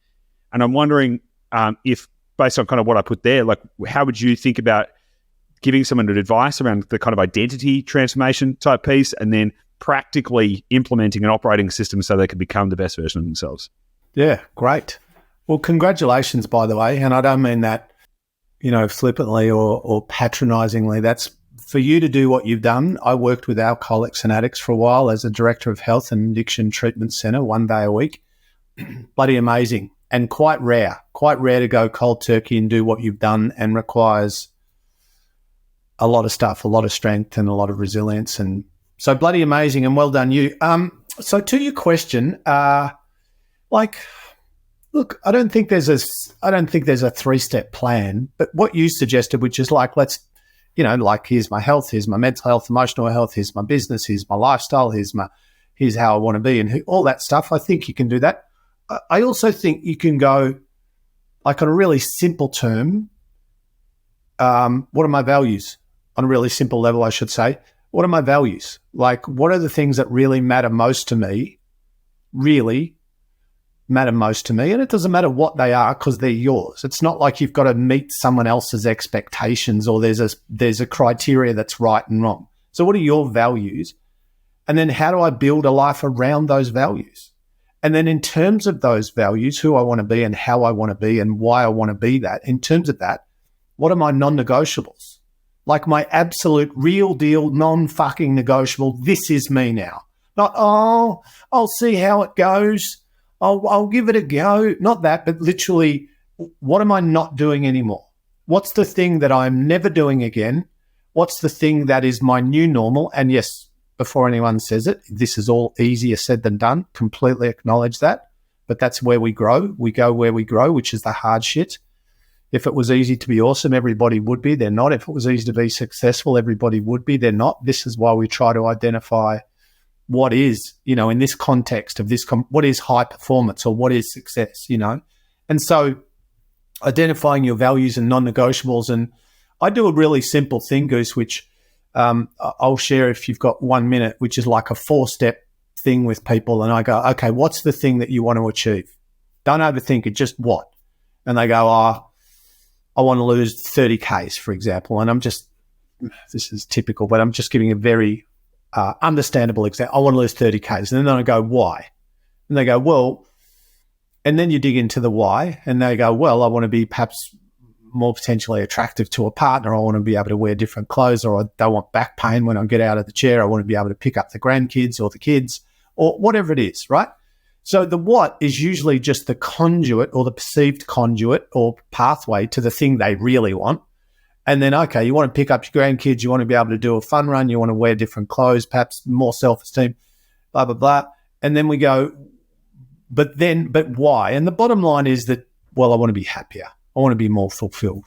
[SPEAKER 2] And I'm wondering if, based on kind of what I put there, like how would you think about giving someone advice around the kind of identity transformation type piece, and then practically implementing an operating system so they can become the best version of themselves?
[SPEAKER 1] Yeah, great. Well, congratulations, by the way. And I don't mean that, flippantly or patronizingly. That's for you to do what you've done. I worked with alcoholics and addicts for a while as a director of health and addiction treatment center 1 day a week. Bloody amazing. And quite rare to go cold turkey and do what you've done, and requires a lot of stuff, a lot of strength and a lot of resilience. And so bloody amazing, and well done you. So to your question, look, I don't think there's a 3-step plan, but what you suggested, which is like, let's, here's my health, here's my mental health, emotional health, here's my business, here's my lifestyle, here's how I want to be, and all that stuff. I think you can do that. I also think you can go, like, on a really simple term, what are my values? On a really simple level, I should say, what are my values? Like, what are the things that really matter most to me? Really matter most to me, and it doesn't matter what they are because they're yours. It's not like you've got to meet someone else's expectations, or there's a criteria that's right and wrong. So what are your values? And then how do I build a life around those values? And then in terms of those values, who I want to be and how I want to be and why I want to be that, in terms of that, what are my non-negotiables? Like my absolute real deal, non-fucking negotiable, this is me now. Not, I'll see how it goes. I'll give it a go. Not that, but literally, what am I not doing anymore? What's the thing that I'm never doing again? What's the thing that is my new normal? And yes, before anyone says it, this is all easier said than done. Completely acknowledge that. But that's where we grow. We go where we grow, which is the hard shit. If it was easy to be awesome, everybody would be. They're not. If it was easy to be successful, everybody would be. They're not. This is why we try to identify what is, in this context of this, what is high performance or what is success, And so identifying your values and non-negotiables. And I do a really simple thing, Goose, which I'll share if you've got 1 minute, which is like a 4-step thing with people. And I go, okay, what's the thing that you want to achieve? Don't overthink it, just what? And they go, I want to lose 30 Ks, for example. And this is typical, but I'm just giving a very understandable example. I want to lose 30 Ks. And then I go, why? And they go, well, and then you dig into the why, and they go, well, I want to be perhaps more potentially attractive to a partner. I want to be able to wear different clothes, or I don't want back pain when I get out of the chair. I want to be able to pick up the grandkids or the kids or whatever it is, right? So the what is usually just the conduit or the perceived conduit or pathway to the thing they really want. And then, okay, you want to pick up your grandkids, you want to be able to do a fun run, you want to wear different clothes, perhaps more self-esteem, blah, blah, blah. And then we go, but why? And the bottom line is that, well, I want to be happier. I want to be more fulfilled,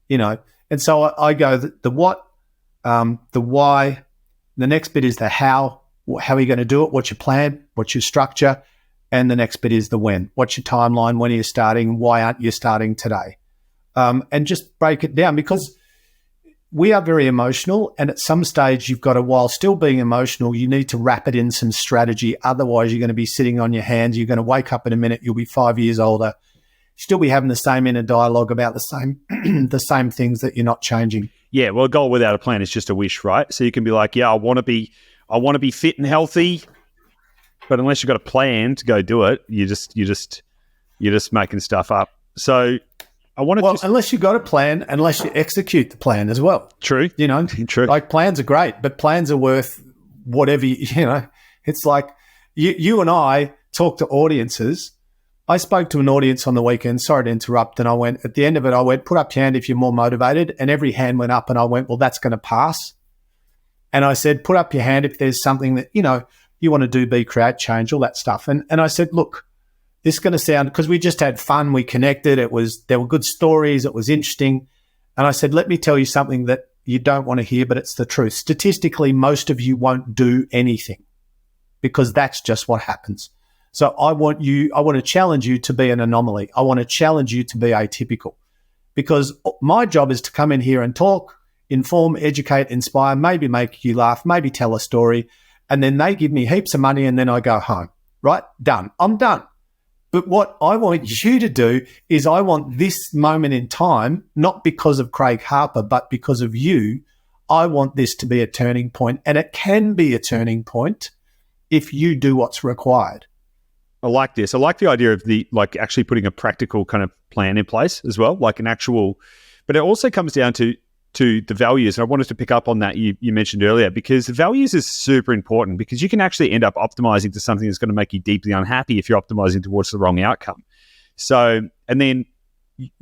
[SPEAKER 1] And so I go, the what, the why, the next bit is the how are you going to do it? What's your plan? What's your structure? And the next bit is the when. What's your timeline? When are you starting? Why aren't you starting today? And just break it down, because we are very emotional, and at some stage you've got to, while still being emotional, you need to wrap it in some strategy. Otherwise, you're going to be sitting on your hands. You're going to wake up in a minute. You'll be 5 years older, still be having the same inner dialogue about the same the same things that you're not changing. Yeah,
[SPEAKER 2] well, a goal without a plan is just a wish, right? So you can be like, yeah, I want to be fit and healthy, but unless you've got a plan to go do it, you're just making stuff up. So I want to
[SPEAKER 1] unless you've got a plan, unless you execute the plan as well.
[SPEAKER 2] True.
[SPEAKER 1] True. Like, plans are great, but plans are worth whatever, It's like you and I talk to audiences. I spoke to an audience on the weekend, sorry to interrupt, and at the end of it, put up your hand if you're more motivated, and every hand went up, and I went, well, that's going to pass. And I said, put up your hand if there's something that, you want to do, be, create, change, all that stuff. And I said, look, this is going to sound, because we just had fun, we connected, there were good stories, it was interesting. And I said, let me tell you something that you don't want to hear, but it's the truth. Statistically, most of you won't do anything because that's just what happens. So I want to challenge you to be an anomaly. I want to challenge you to be atypical, because my job is to come in here and talk, inform, educate, inspire, maybe make you laugh, maybe tell a story. And then they give me heaps of money and then I go home, right? Done. I'm done. But what I want you to do is I want this moment in time, not because of Craig Harper, but because of you. I want this to be a turning point, and it can be a turning point if you do what's required.
[SPEAKER 2] I like this. I like the idea of actually putting a practical kind of plan in place as well, like an actual, but it also comes down to the values. And I wanted to pick up on that you mentioned earlier, because the values is super important, because you can actually end up optimizing to something that's going to make you deeply unhappy if you're optimizing towards the wrong outcome. So, and then,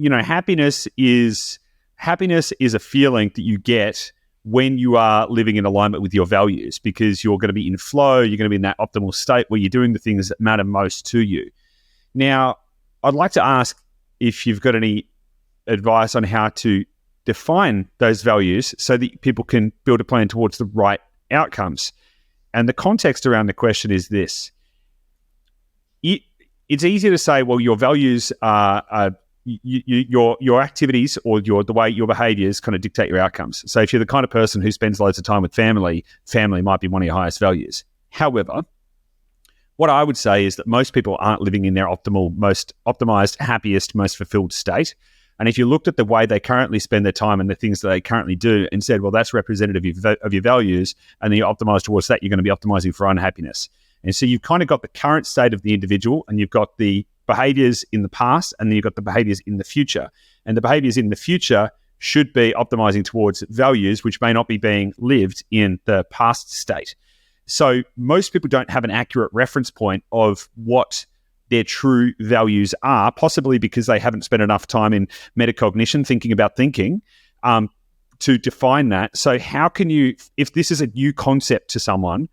[SPEAKER 2] happiness is a feeling that you get when you are living in alignment with your values, because you're going to be in flow, you're going to be in that optimal state where you're doing the things that matter most to you. Now, I'd like to ask if you've got any advice on how to define those values so that people can build a plan towards the right outcomes. And the context around the question is this. It's easy to say, well, your values are your activities or the way your behaviors kind of dictate your outcomes. So if you're the kind of person who spends loads of time with family might be one of your highest values. However, what I would say is that most people aren't living in their optimal, most optimized, happiest, most fulfilled state. And if you looked at the way they currently spend their time and the things that they currently do and said, well, that's representative of your values, and then you optimize towards that, you're going to be optimizing for unhappiness. And so you've kind of got the current state of the individual, and you've got the behaviors in the past, and then you've got the behaviors in the future. And the behaviors in the future should be optimizing towards values, which may not be being lived in the past state. So most people don't have an accurate reference point of what their true values are, possibly because they haven't spent enough time in metacognition, thinking about thinking, to define that. So how can you, if this is a new concept to someone,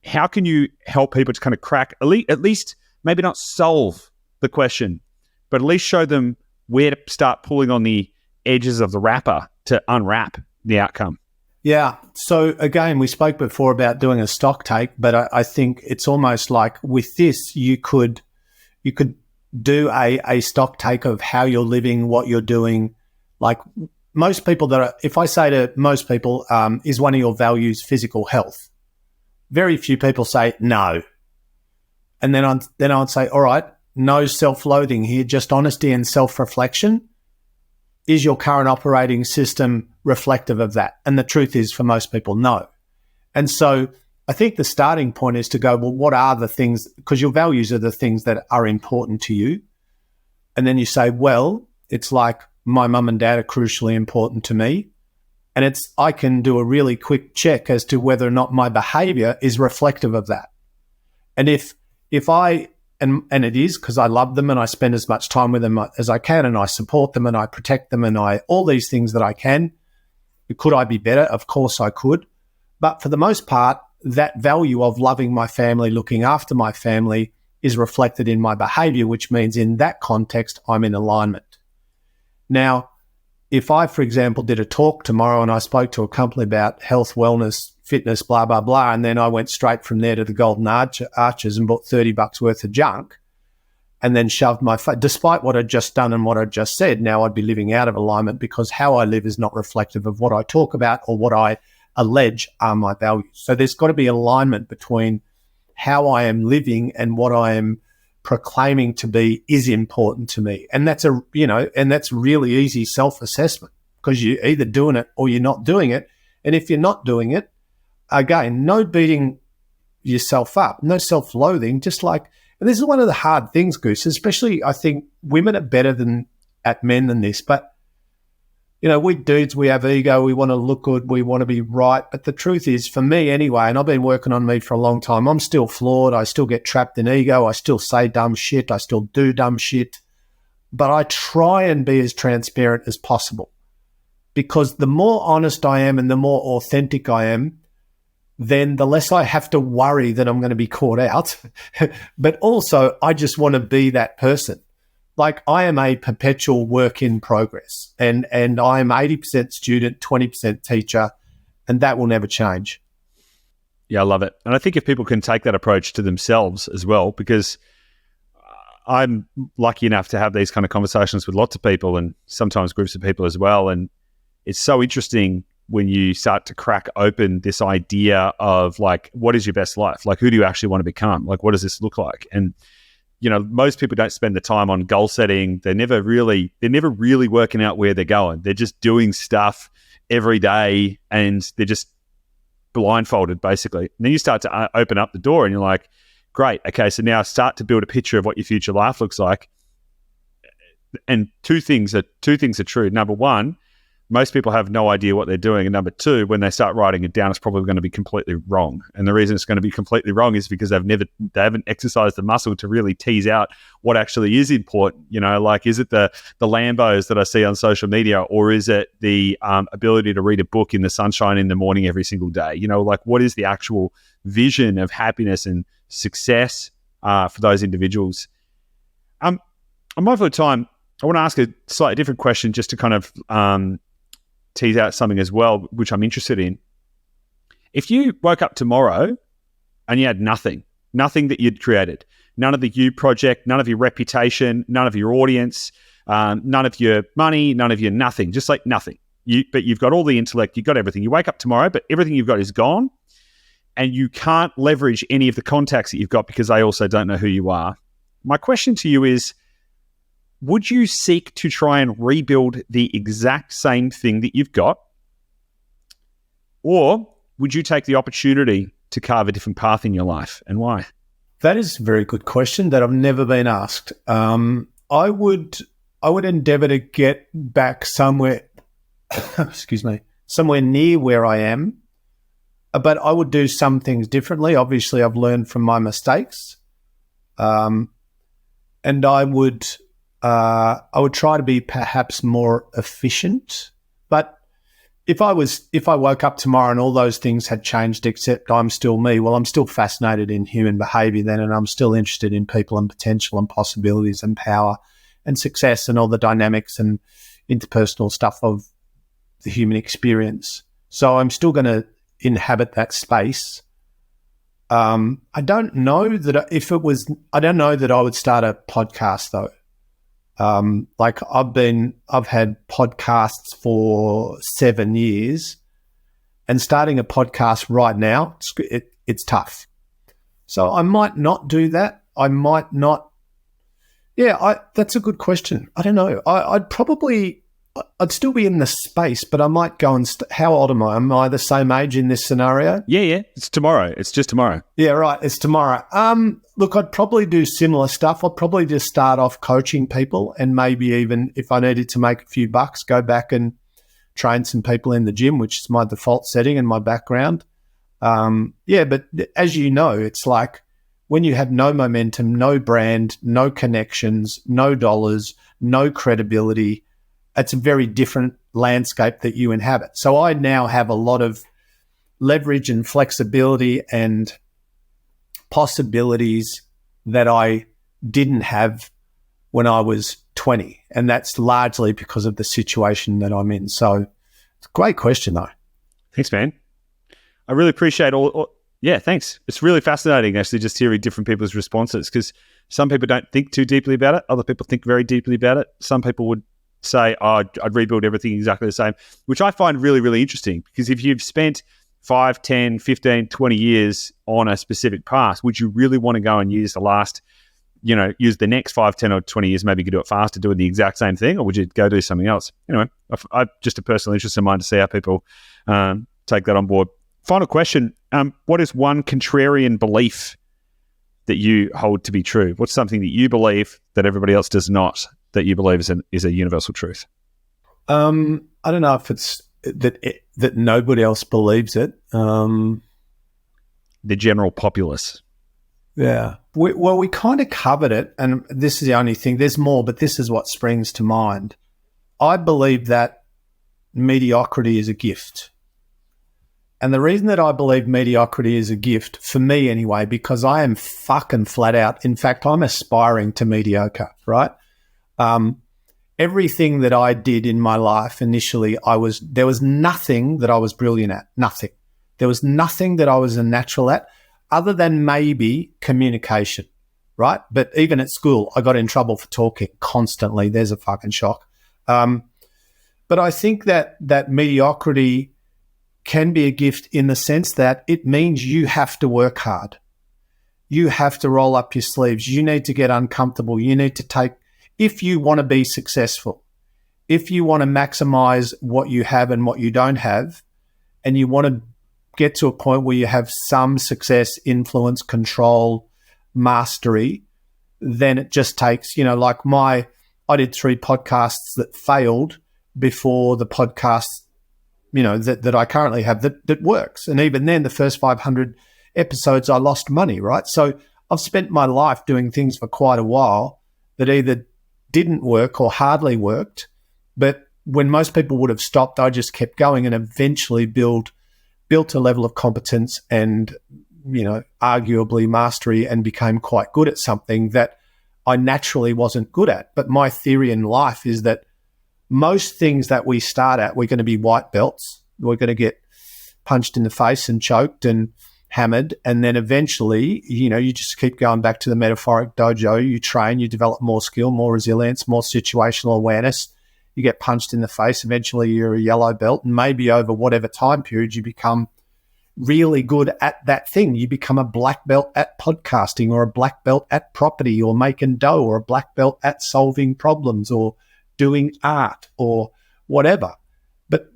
[SPEAKER 2] how can you help people to kind of crack, at least maybe not solve the question, but at least show them where to start pulling on the edges of the wrapper to unwrap the outcome?
[SPEAKER 1] Yeah. So again, we spoke before about doing a stock take, but I think it's almost like with this, you could do a stock take of how you're living, what you're doing. Like most people if I say to most people, is one of your values physical health? Very few people say no. And then I'd say, all right, no self-loathing here, just honesty and self-reflection. Is your current operating system reflective of that? And the truth is, for most people, no. And so I think the starting point is to go, well, what are the things, because your values are the things that are important to you. And then you say, well, it's like my mum and dad are crucially important to me. And I can do a really quick check as to whether or not my behavior is reflective of that. And if I, and it is, because I love them and I spend as much time with them as I can, and I support them and I protect them and all these things that I can. Could I be better? Of course I could. But for the most part, that value of loving my family, looking after my family is reflected in my behavior, which means in that context, I'm in alignment. Now, if I, for example, did a talk tomorrow and I spoke to a company about health, wellness, fitness, blah, blah, blah, and then I went straight from there to the Golden Arches and bought $30 worth of junk and then shoved my face, despite what I'd just done and what I'd just said, now I'd be living out of alignment because how I live is not reflective of what I talk about or what I allege are my values. So there's got to be alignment between how I am living and what I am proclaiming to be is important to me. And that's that's really easy self-assessment, because you're either doing it or you're not doing it. And if you're not doing it, again, no beating yourself up, no self-loathing, just like, and this is one of the hard things, Goose, especially I think women are better at men than this, but we dudes, we have ego, we want to look good, we want to be right. But the truth is, for me anyway, and I've been working on me for a long time, I'm still flawed. I still get trapped in ego. I still say dumb shit. I still do dumb shit. But I try and be as transparent as possible, because the more honest I am and the more authentic I am, then the less I have to worry that I'm going to be caught out. But also, I just want to be that person. like I am a perpetual work in progress, and I am 80% student, 20% teacher, and that will never change.
[SPEAKER 2] Yeah, I love it. And I think if people can take that approach to themselves as well, because I'm lucky enough to have these kind of conversations with lots of people and sometimes groups of people as well. And it's so interesting when you start to crack open this idea of like, what is your best life? Like, who do you actually want to become? Like, what does this look like? And, you know, most people don't spend the time on goal setting. They're never really working out where they're going. They're just doing stuff every day and they're just blindfolded basically. And then you start to open up the door and you're like, great. Okay. So now start to build a picture of what your future life looks like. And two things are true. Number one, most people have no idea what they're doing. And number two, when they start writing it down, it's probably going to be completely wrong. And the reason it's going to be completely wrong is because they haven't exercised the muscle to really tease out what actually is important. You know, like, is it the Lambos that I see on social media, or is it the ability to read a book in the sunshine in the morning every single day? You know, like, what is the actual vision of happiness and success for those individuals? I'm mindful of time. I want to ask a slightly different question just to kind of tease out something as well, which I'm interested in. If you woke up tomorrow and you had nothing that you'd created, none of the you project, none of your reputation, none of your audience, none of your money, none of your nothing, just like nothing. But you've got all the intellect, you've got everything. You wake up tomorrow, but everything you've got is gone, and you can't leverage any of the contacts that you've got because they also don't know who you are. My question to you is, would you seek to try and rebuild the exact same thing that you've got? Or would you take the opportunity to carve a different path in your life, and why?
[SPEAKER 1] That is a very good question that I've never been asked. I would endeavour to get back somewhere, somewhere near where I am, but I would do some things differently. Obviously, I've learned from my mistakes, and I would try to be perhaps more efficient. But if I woke up tomorrow and all those things had changed except I'm still me, well, I'm still fascinated in human behavior then, and I'm still interested in people and potential and possibilities and power and success and all the dynamics and interpersonal stuff of the human experience. So I'm still going to inhabit that space. I don't know that I would start a podcast though. Like I've had podcasts for 7 years, and starting a podcast right now, it's tough. So I might not do that. I might not. Yeah, that's a good question. I don't know. I'd still be in the space, but I might go and how old am I? Am I the same age in this scenario?
[SPEAKER 2] Yeah. It's tomorrow. It's just tomorrow.
[SPEAKER 1] Yeah, right. It's tomorrow. Look, I'd probably do similar stuff. I'd probably just start off coaching people, and maybe even if I needed to make a few bucks, go back and train some people in the gym, which is my default setting and my background. But as you know, it's like when you have no momentum, no brand, no connections, no dollars, no credibility, it's a very different landscape that you inhabit. So I now have a lot of leverage and flexibility and possibilities that I didn't have when I was 20. And that's largely because of the situation that I'm in. So it's a great question though.
[SPEAKER 2] Thanks, man. I really appreciate yeah, thanks. It's really fascinating actually just hearing different people's responses, because some people don't think too deeply about it. Other people think very deeply about it. Some people would say, I'd rebuild everything exactly the same, which I find really, really interesting, because if you've spent 5, 10, 15, 20 years on a specific path, would you really want to go and use use the next 5, 10 or 20 years, maybe you could do it faster doing the exact same thing, or would you go do something else? Anyway, I just a personal interest of mine to see how people take that on board. Final question. What is one contrarian belief that you hold to be true? What's something that you believe that everybody else does not, that you believe is a universal truth?
[SPEAKER 1] I don't know if it's that nobody else believes it.
[SPEAKER 2] The general populace.
[SPEAKER 1] Yeah. We kind of covered it, and this is the only thing. There's more, but this is what springs to mind. I believe that mediocrity is a gift. And the reason that I believe mediocrity is a gift, for me anyway, because I am fucking flat out. In fact, I'm aspiring to mediocre, right? Everything that I did in my life initially, there was nothing that I was brilliant at. Nothing. There was nothing that I was a natural at, other than maybe communication, right? But even at school, I got in trouble for talking constantly. There's a fucking shock. But I think that mediocrity can be a gift in the sense that it means you have to work hard. You have to roll up your sleeves. You need to get uncomfortable. You need to take, if you want to be successful, if you want to maximize what you have and what you don't have, and you want to get to a point where you have some success, influence, control, mastery, then it just takes, like I did 3 podcasts that failed before the podcast, that I currently have that works. And even then, the first 500 episodes, I lost money, right? So I've spent my life doing things for quite a while that either didn't work or hardly worked. But when most people would have stopped, I just kept going and eventually built a level of competence and, arguably mastery, and became quite good at something that I naturally wasn't good at. But my theory in life is that most things that we start at, we're going to be white belts. We're going to get punched in the face and choked and hammered. And then eventually, you just keep going back to the metaphoric dojo. You train, you develop more skill, more resilience, more situational awareness. You get punched in the face. Eventually, you're a yellow belt. And maybe over whatever time period, you become really good at that thing. You become a black belt at podcasting, or a black belt at property, or making dough, or a black belt at solving problems, or doing art, or whatever. But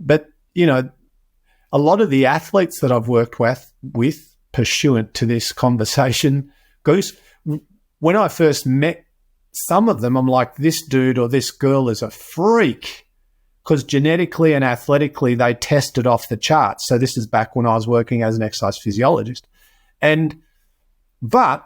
[SPEAKER 1] a lot of the athletes that I've worked with pursuant to this conversation, Goose, when I first met some of them, I'm like, this dude or this girl is a freak, because genetically and athletically they tested off the charts. So this is back when I was working as an exercise physiologist. But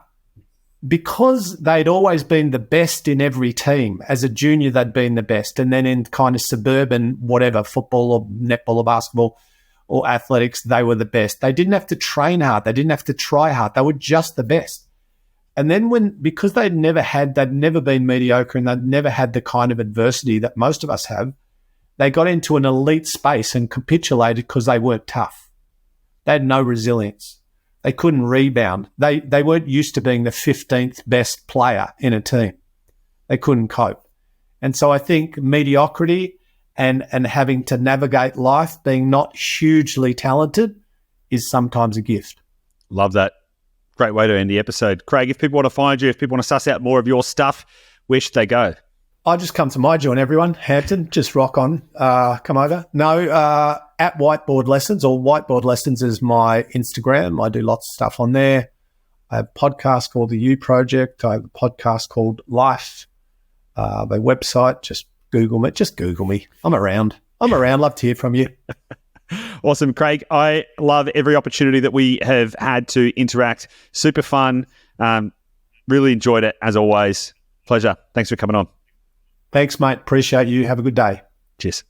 [SPEAKER 1] because they'd always been the best in every team, as a junior they'd been the best, and then in kind of suburban whatever, football or netball or basketball or athletics, they were the best. They didn't have to train hard. They didn't have to try hard. They were just the best. And then because they'd never been mediocre, and they'd never had the kind of adversity that most of us have, they got into an elite space and capitulated because they weren't tough. They had no resilience. They couldn't rebound. They weren't used to being the 15th best player in a team. They couldn't cope. And so I think mediocrity and having to navigate life being not hugely talented is sometimes a gift.
[SPEAKER 2] Love that. Great way to end the episode. Craig, if people want to find you, if people want to suss out more of your stuff, where should they go?
[SPEAKER 1] I just come to my joint, everyone. Hampton, just rock on. Come over. No, at Whiteboard Lessons, or Whiteboard Lessons is my Instagram. I do lots of stuff on there. I have a podcast called The You Project. I have a podcast called Life. My website, just Google me. Just Google me. I'm around. Love to hear from you.
[SPEAKER 2] Awesome, Craig. I love every opportunity that we have had to interact. Super fun. Really enjoyed it, as always. Pleasure. Thanks for coming on.
[SPEAKER 1] Thanks, mate. Appreciate you. Have a good day.
[SPEAKER 2] Cheers.